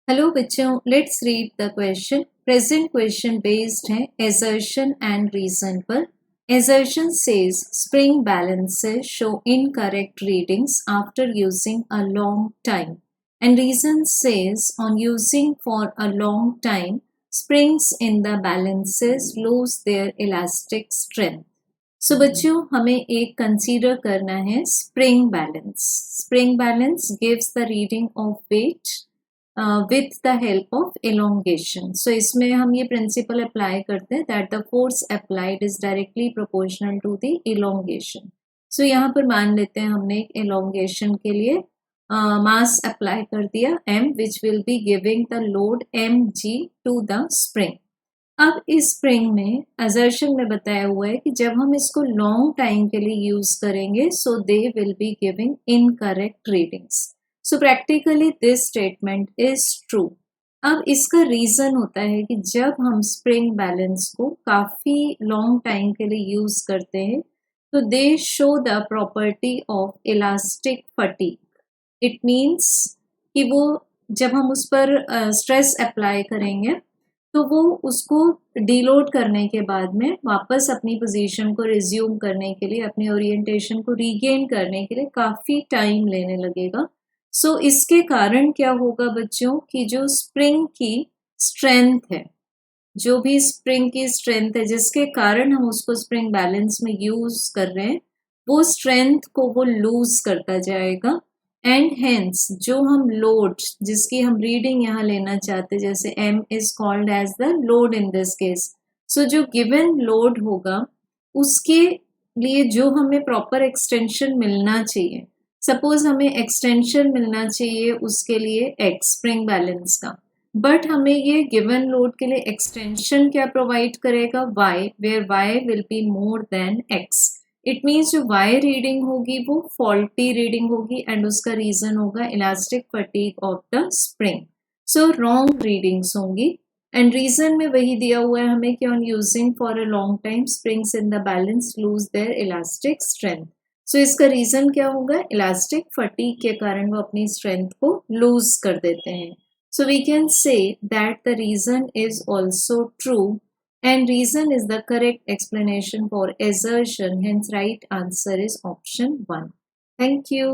Hello बच्चों, let's read the question. Present question based है assertion and reason पर। Assertion says spring balances show incorrect readings after using a long time, and reason says on using for a long time, springs in the balances lose their elastic strength. So बच्चों, हमें एक consider करना है spring balance. Spring balance gives the reading of weight with the help of elongation. So इसमें हम ये principle apply करते हैं that the force applied is directly proportional to the elongation. So यहाँ पर मान लेते हैं हमने एक elongation के लिए mass apply कर दिया m, which will be giving the load mg to the spring. अब इस स्प्रिंग में assertion में बताया हुआ है कि जब हम इसको लॉन्ग टाइम के लिए यूज करेंगे so they will be giving incorrect readings. So practically this statement is true. अब इसका रीजन होता है कि जब हम स्प्रिंग बैलेंस को काफी लॉन्ग टाइम के लिए यूज करते हैं तो दे show the property of elastic fatigue. It means कि वो जब हम उस पर स्ट्रेस अप्लाई करेंगे तो वो उसको डीलोड करने के बाद में वापस अपनी पोजीशन को रिज्यूम करने के लिए, अपनी ओरिएंटेशन को रीगेन करने के लिए काफी टाइम लेने लगेगा। सो इसके कारण क्या होगा बच्चों कि जो स्प्रिंग की स्ट्रेंथ है, जो भी स्प्रिंग की स्ट्रेंथ है जिसके कारण हम उसको स्प्रिंग बैलेंस में यूज कर रहे हैं, वो स्ट्रेंथ को वो लूज करता जाएगा। एंड हेंस जो हम लोड जिसकी हम रीडिंग यहाँ लेना चाहते हैं, जैसे m is called as the load in this case, so जो गिवन लोड होगा उसके लिए जो हमें प्रॉपर एक्सटेंशन मिलना चाहिए, सपोज हमें एक्सटेंशन मिलना चाहिए उसके लिए x स्प्रिंग बैलेंस का, बट हमें ये गिवन लोड के लिए एक्सटेंशन क्या प्रोवाइड करेगा, y, where y will be more than x। It means जो y रीडिंग होगी वो फॉल्टी रीडिंग होगी एंड उसका रीजन होगा elastic fatigue of the spring. So wrong readings होंगी एंड रीजन में वही दिया हुआ है हमें कि on using for a long time springs in the balance lose their elastic strength. So इसका रीजन क्या होगा, इलास्टिक फटीग के कारण वो अपनी स्ट्रेंथ को लूज कर देते हैं। So we can say that the reason is also true and reason is the correct explanation for assertion, hence right answer is option 1. Thank you.